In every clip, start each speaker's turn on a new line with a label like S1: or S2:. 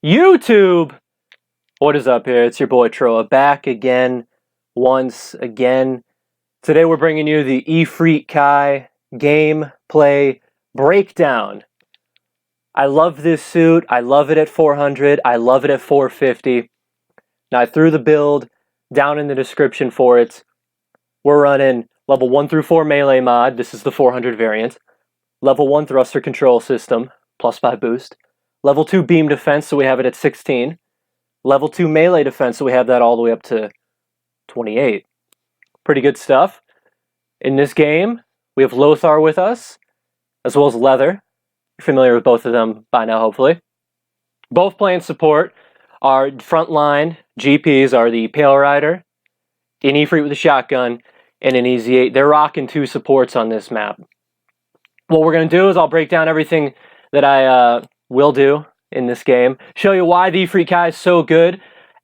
S1: YouTube! What is up here? It's your boy Troa back again, once again. Today we're bringing you the Efreet Kai gameplay breakdown. I love this suit. I love it at 400. I love it at 450. Now I threw the build down in the description for it. We're running level 1 through 4 melee mod. This is the 400 variant. Level 1 thruster control system, plus 5 boost. Level 2 beam defense, so we have it at 16. Level 2 melee defense, so we have that all the way up to 28. Pretty good stuff. In this game, we have Lothar with us, as well as Leather. You're familiar with both of them by now, hopefully. Both playing support. Our frontline GPs are the Pale Rider, an Efreet with a shotgun, and an EZ8. They're rocking 2 supports on this map. What we're going to do is I'll break down everything that I will do in this game. Show you why the Efreet Kai is so good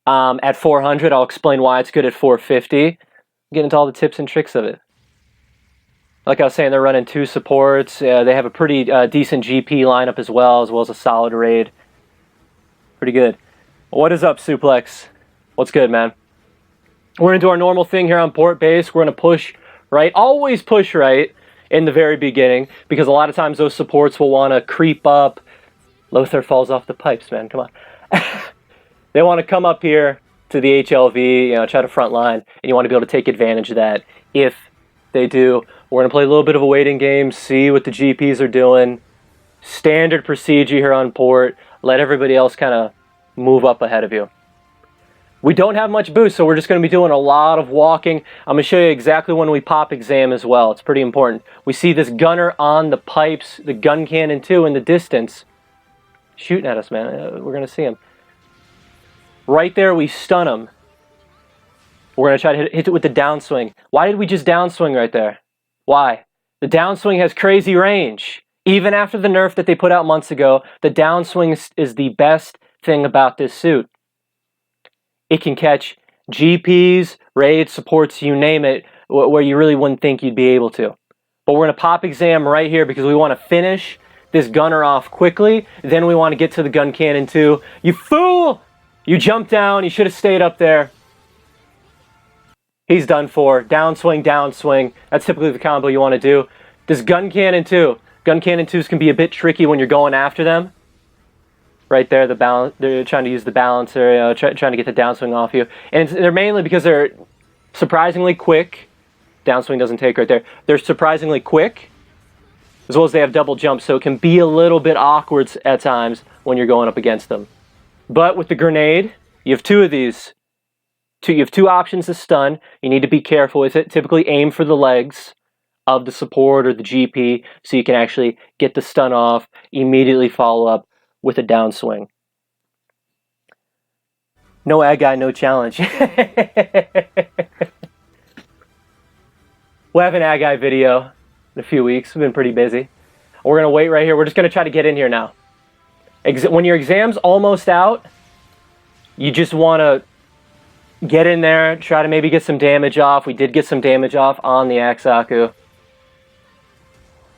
S1: at 400. I'll explain why it's good at 450. Get into all the tips and tricks of it. Like I was saying, they're running 2 supports. They have a pretty decent GP lineup as well as a solid raid. Pretty good. What is up, Suplex? What's good, man? We're going to do our normal thing here on port base. We're going to push right. Always push right in the very beginning, because a lot of times those supports will want to creep up. Lothar falls off the pipes, man. Come on. They want to come up here to the HLV, try to front line, and you want to be able to take advantage of that. If they do, we're going to play a little bit of a waiting game, see what the GPs are doing. Standard procedure here on port. Let everybody else kind of move up ahead of you. We don't have much boost, so we're just going to be doing a lot of walking. I'm going to show you exactly when we pop exam as well. It's pretty important. We see this gunner on the pipes, the gun cannon too, in the distance. Shooting at us, man. We're going to see him. Right there, we stun him. We're going to try to hit it with the downswing. Why did we just downswing right there? Why? The downswing has crazy range. Even after the nerf that they put out months ago, the downswing is the best thing about this suit. It can catch GPs, raids, supports, you name it, where you really wouldn't think you'd be able to. But we're going to pop exam right here because we want to finish this gunner off quickly. Then we want to get to the gun cannon too. You fool! You jumped down. You should have stayed up there. He's done for. Downswing, downswing. That's typically the combo you want to do. This gun cannon too. Gun cannon twos can be a bit tricky when you're going after them. Right there, the balance. They're trying to use the balancer, trying to get the downswing off you, and they're mainly because they're surprisingly quick. Downswing doesn't take right there. They're surprisingly quick, as well as they have double jump, so it can be a little bit awkward at times when you're going up against them. But with the grenade, you have 2 of these. You have 2 options to stun. You need to be careful with it. Typically, aim for the legs of the support or the GP, so you can actually get the stun off. Immediately follow up with a downswing. No ad guy, no challenge. We'll have an ad guy video in a few weeks. We've been pretty busy. We're going to wait right here. We're just going to try to get in here now. When your exam's almost out, you just want to get in there, try to maybe get some damage off. We did get some damage off on the Aksaku.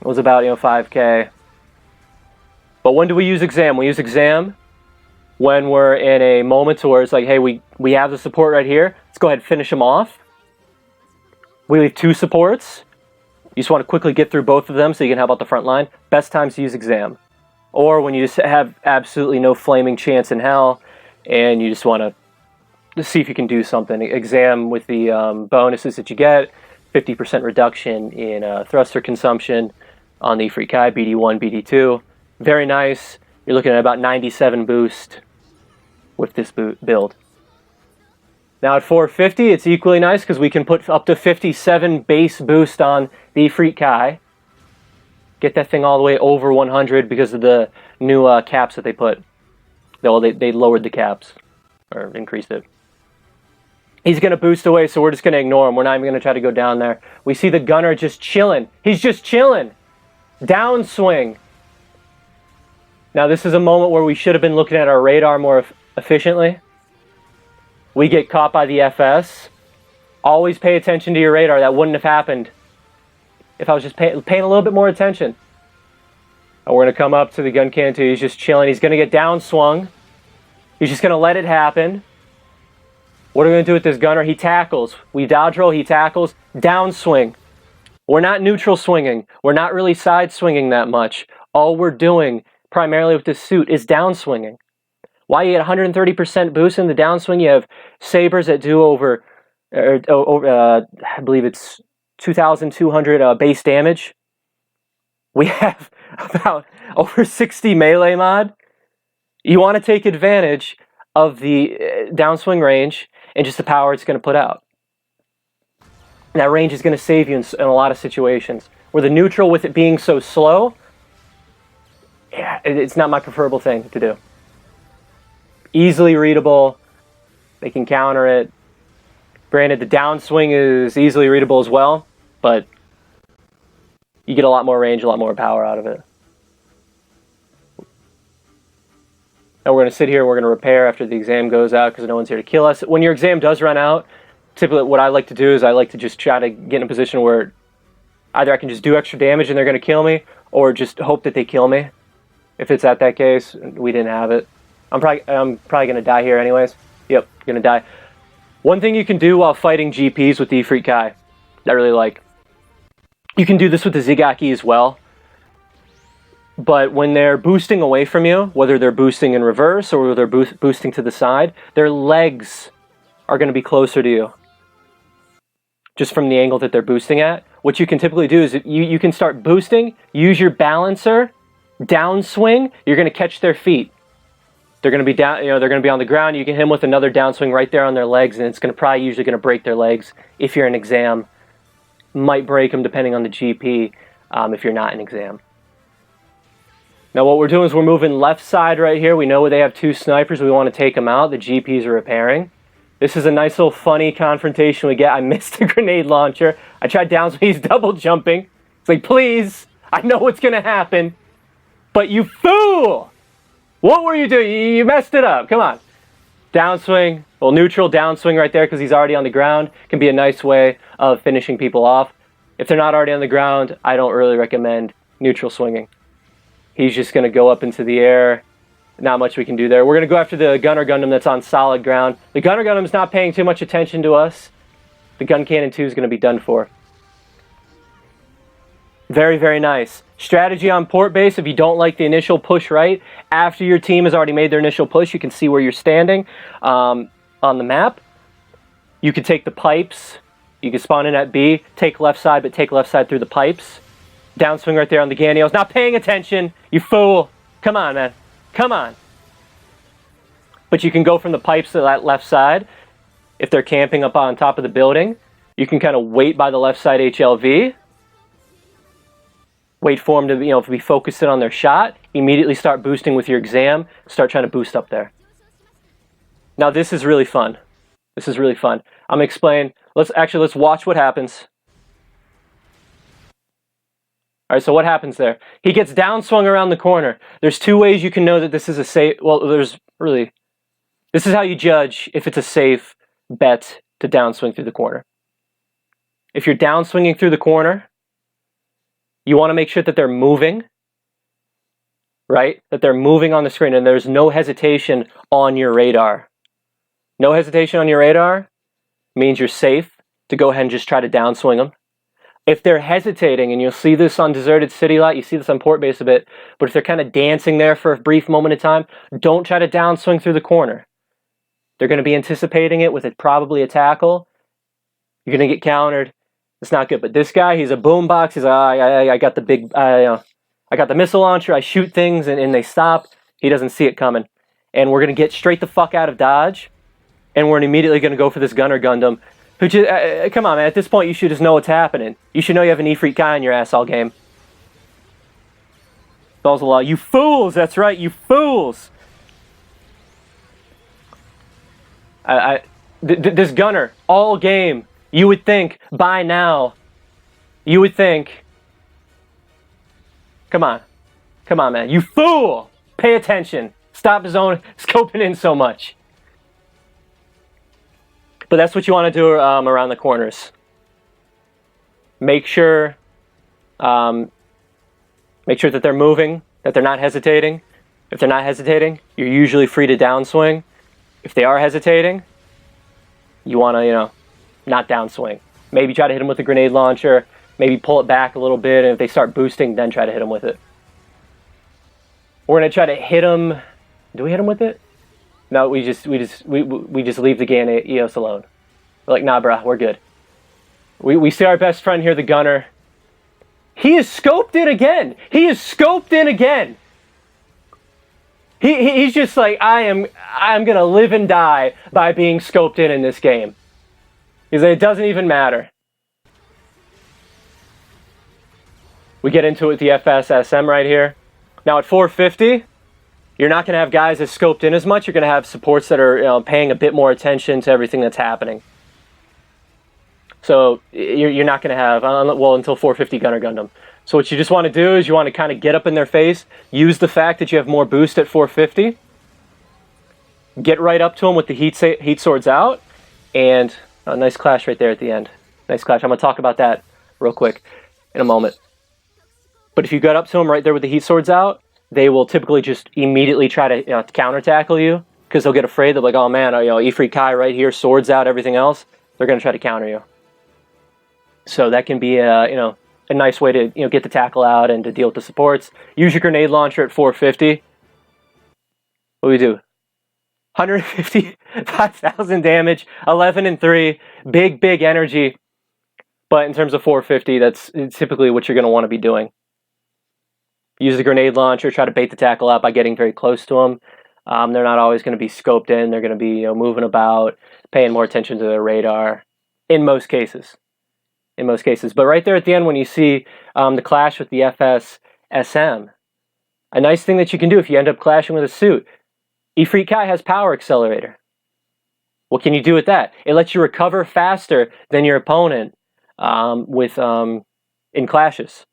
S1: It was about 5k. But when do we use exam? We use exam when we're in a moment where it's like, hey, we have the support right here. Let's go ahead and finish them off. We leave 2 supports. You just want to quickly get through both of them so you can help out the front line. Best times to use exam. Or when you just have absolutely no flaming chance in hell and you just want to see if you can do something. Exam with the bonuses that you get. 50% reduction in thruster consumption on the Efreet Kai, BD1, BD2. Very nice. You're looking at about 97 boost with this build. Now at 450, it's equally nice because we can put up to 57 base boost on the Efreet Kai. Get that thing all the way over 100 because of the new caps that they put. Well, they lowered the caps, or increased it. He's going to boost away, so we're just going to ignore him. We're not even going to try to go down there. We see the gunner just chilling. He's just chilling. Downswing. Now this is a moment where we should have been looking at our radar more efficiently. We get caught by the FS. Always pay attention to your radar. That wouldn't have happened if I was just paying a little bit more attention. And we're going to come up to the gun cannon too. He's just chilling. He's going to get down swung. He's just going to let it happen. What are we going to do with this gunner? He tackles. We dodge roll, he tackles. Downswing. We're not neutral swinging. We're not really side swinging that much. All we're doing, primarily with this suit, is downswinging. Why you get 130% boost in the downswing? You have sabers that do over I believe it's 2,200 base damage. We have about over 60 melee mod. You want to take advantage of the downswing range and just the power it's going to put out. And that range is going to save you in a lot of situations. Where the neutral, with it being so slow, yeah, it's not my preferable thing to do. Easily readable. They can counter it. Granted, the downswing is easily readable as well, but you get a lot more range, a lot more power out of it. Now we're going to sit here, we're going to repair after the exam goes out because no one's here to kill us. When your exam does run out, typically what I like to do is I like to just try to get in a position where either I can just do extra damage and they're going to kill me, or just hope that they kill me. If it's at that case, we didn't have it. I'm probably going to die here anyways. Yep, going to die. One thing you can do while fighting GPs with the Efreet Kai, I really like. You can do this with the Zigaki as well. But when they're boosting away from you, whether they're boosting in reverse or whether they're boosting to the side, their legs are going to be closer to you. Just from the angle that they're boosting at. What you can typically do is you can start boosting, use your balancer, downswing, you're going to catch their feet. They're going to be down, they're going to be on the ground. You can hit them with another downswing right there on their legs, and it's going to probably usually going to break their legs if you're in exam. Might break them depending on the GP if you're not in exam. Now what we're doing is we're moving left side right here. We know they have two snipers. We want to take them out. The GPs are repairing. This is a nice little funny confrontation we get. I missed the grenade launcher. I tried downswing. He's double jumping. It's like, please, I know what's going to happen. But you fool! What were you doing? You messed it up. Come on. Downswing. Well, neutral downswing right there because he's already on the ground. Can be a nice way of finishing people off. If they're not already on the ground, I don't really recommend neutral swinging. He's just going to go up into the air. Not much we can do there. We're going to go after the Gunner Gundam that's on solid ground. The Gunner Gundam's not paying too much attention to us. The Gun Cannon 2 is going to be done for. Very, very nice. Strategy on port base, if you don't like the initial push right, after your team has already made their initial push, you can see where you're standing on the map. You can take the pipes. You can spawn in at B, take left side, but take left side through the pipes. Downswing right there on the Ganios. Not paying attention, you fool. Come on, man. Come on. But you can go from the pipes to that left side. If they're camping up on top of the building, you can kind of wait by the left side HLV. Wait for them to be focused in on their shot. Immediately start boosting with your exam. Start trying to boost up there. Now this is really fun. This is really fun. I'm gonna explain. Let's watch what happens. All right, so what happens there? He gets downswung around the corner. There's two ways you can know that this is a safe. Well, this is how you judge if it's a safe bet to downswing through the corner. If you're downswinging through the corner, you want to make sure that they're moving, right? That they're moving on the screen and there's no hesitation on your radar. No hesitation on your radar means you're safe to go ahead and just try to downswing them. If they're hesitating, and you'll see this on Deserted City a lot, you see this on Port Base a bit, but if they're kind of dancing there for a brief moment of time, don't try to downswing through the corner. They're going to be anticipating it with probably a tackle. You're going to get countered. It's not good. But this guy, he's a boombox. He's like, I got the big, I got the missile launcher. I shoot things, and they stop. He doesn't see it coming. And we're going to get straight the fuck out of dodge, and we're immediately going to go for this Gunner Gundam. Who just, come on, man. At this point, you should just know what's happening. You should know you have an Efreet Kai on your ass all game. Balls of law. You fools! That's right, you fools! This Gunner, all game, you would think, by now, you would think, come on, man. You fool! Pay attention. Stop scoping in so much. But that's what you want to do around the corners. Make sure that they're moving, that they're not hesitating. If they're not hesitating, you're usually free to downswing. If they are hesitating, you want to, not downswing. Maybe try to hit them with a grenade launcher, maybe pull it back a little bit, and if they start boosting, then try to hit them with it. We're going to try to hit them. Do we hit them with it? No, we just leave the GAN EOS alone. We're like, nah, bruh, we're good. We see our best friend here, the gunner. He is scoped in again. He is scoped in again. He's just like, I'm gonna live and die by being scoped in this game. He's like, it doesn't even matter. We get into it with the FSSM right here. Now at 450, you're not gonna have guys as scoped in as much. You're gonna have supports that are paying a bit more attention to everything that's happening. So you're not gonna have, well, until 450 Gunner Gundam. So what you just want to do is you want to kind of get up in their face, use the fact that you have more boost at 450, get right up to them with the heat swords out, and a nice clash right there at the end. Nice clash. I'm going to talk about that real quick in a moment. But if you got up to them right there with the heat swords out, they will typically just immediately try to counter tackle you, because they'll get afraid. They're like, oh man, Efreet Kai right here, swords out, everything else. They're going to try to counter you. So that can be a nice way to get the tackle out and to deal with the supports. Use your grenade launcher at 450. What do we do? 155,000 damage, 11 and 3, big energy. But in terms of 450, that's typically what you're going to want to be doing. Use the grenade launcher, try to bait the tackle out by getting very close to them. They're not always going to be scoped in. They're going to be moving about, paying more attention to their radar in most cases. But right there at the end, when you see the clash with the FSSM, a nice thing that you can do if you end up clashing with a suit, Efreet Kai has power accelerator. What can you do with that? It lets you recover faster than your opponent in clashes.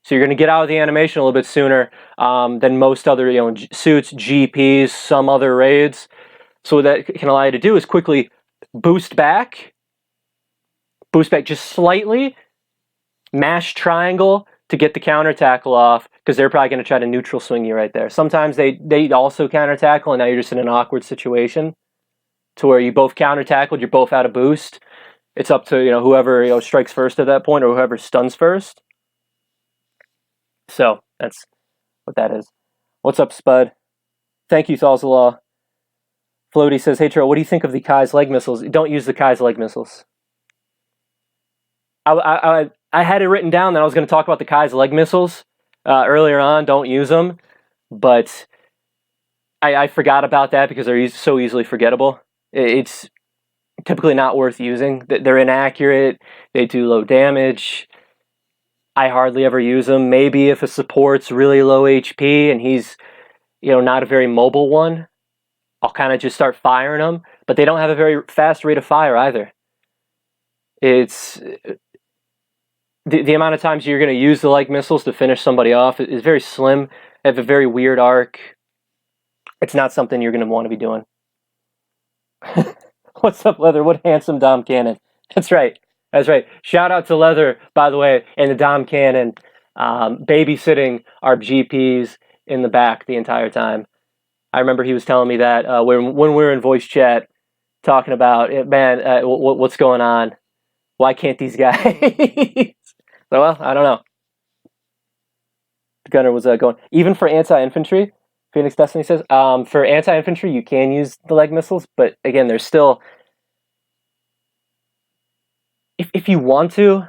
S1: So you're going to get out of the animation a little bit sooner than most other suits, GPs, some other raids. So what that can allow you to do is quickly boost back just slightly, mash triangle to get the counter tackle off, because they're probably going to try to neutral swing you right there. Sometimes they also counter tackle, and now you're just in an awkward situation to where you both counter tackled, you're both out of boost. It's up to whoever strikes first at that point, or whoever stuns first. So that's what that is. What's up, Spud? Thank you, Thawzalaw. Floaty says, hey Tro, what do you think of the Kai's leg missiles? Don't use the Kai's leg missiles. I had it written down that I was going to talk about the Kai's leg missiles earlier on. Don't use them, but I forgot about that because they're so easily forgettable. It's typically not worth using. They're inaccurate. They do low damage. I hardly ever use them. Maybe if a support's really low HP and he's not a very mobile one, I'll kind of just start firing them. But they don't have a very fast rate of fire either. It's the amount of times you're going to use the leg missiles to finish somebody off is very slim. They have a very weird arc. It's not something you're going to want to be doing. What's up, Leather? What handsome Dom Cannon. That's right. Shout out to Leather, by the way, and the Dom Cannon babysitting our GPs in the back the entire time. I remember he was telling me that when we were in voice chat talking about, man, what's going on? Why can't these guys? Well, I don't know. The gunner was going. Even for anti-infantry, Phoenix Destiny says, for anti-infantry, you can use the leg missiles, but again, there's still... If you want to,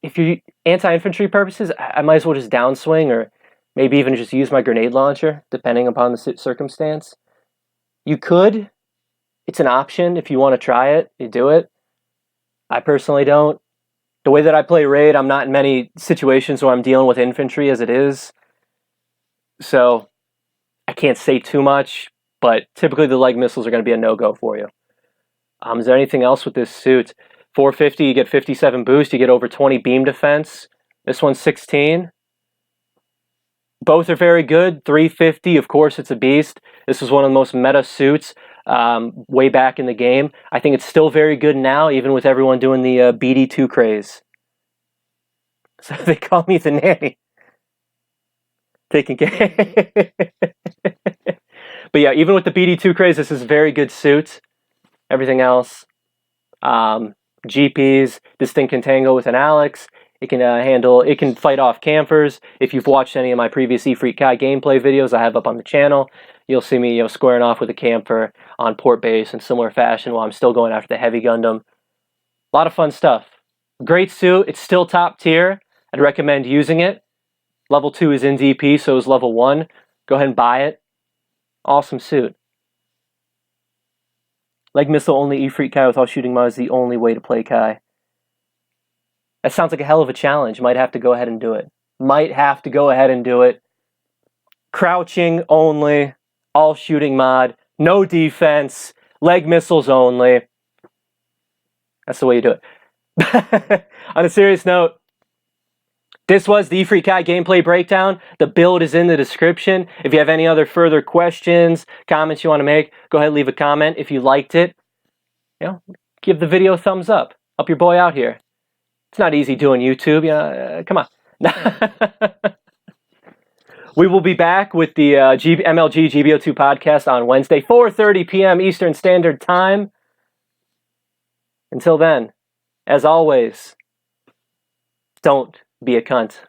S1: if you anti-infantry purposes, I might as well just downswing, or maybe even just use my grenade launcher, depending upon the circumstance. You could. It's an option. If you want to try it, you do it. I personally don't. The way that I play raid, I'm not in many situations where I'm dealing with infantry as it is. So I can't say too much, but typically the leg missiles are going to be a no-go for you. Is there anything else with this suit? 450, you get 57 boost, you get over 20 beam defense. This one's 16. Both are very good. 350, of course, it's a beast. This was one of the most meta suits way back in the game. I think it's still very good now, even with everyone doing the BD2 craze. So they call me the nanny. Taking care. But yeah, even with the BD2 craze, this is a very good suit. Everything else, GPs, this thing can tango with an Alex. It can it can fight off campers. If you've watched any of my previous Efreet Kai gameplay videos I have up on the channel, you'll see me squaring off with a camper on port base in similar fashion while I'm still going after the heavy Gundam. A lot of fun stuff. Great suit. It's still top tier. I'd recommend using it. Level 2 is in DP, so is level 1. Go ahead and buy it. Awesome suit. Leg missile only Efreet Kai with all shooting mod is the only way to play Kai. That sounds like a hell of a challenge. Might have to go ahead and do it. Crouching only, all shooting mod, no defense, leg missiles only. That's the way you do it. On a serious note, this was the Efreet Kai gameplay breakdown. The build is in the description. If you have any other further questions, comments you want to make, go ahead and leave a comment. If you liked it, give the video a thumbs up. Help your boy out here. It's not easy doing YouTube. Come on. We will be back with the MLG GBO2 podcast on Wednesday, 4:30 p.m. Eastern Standard Time. Until then, as always, don't be a cunt.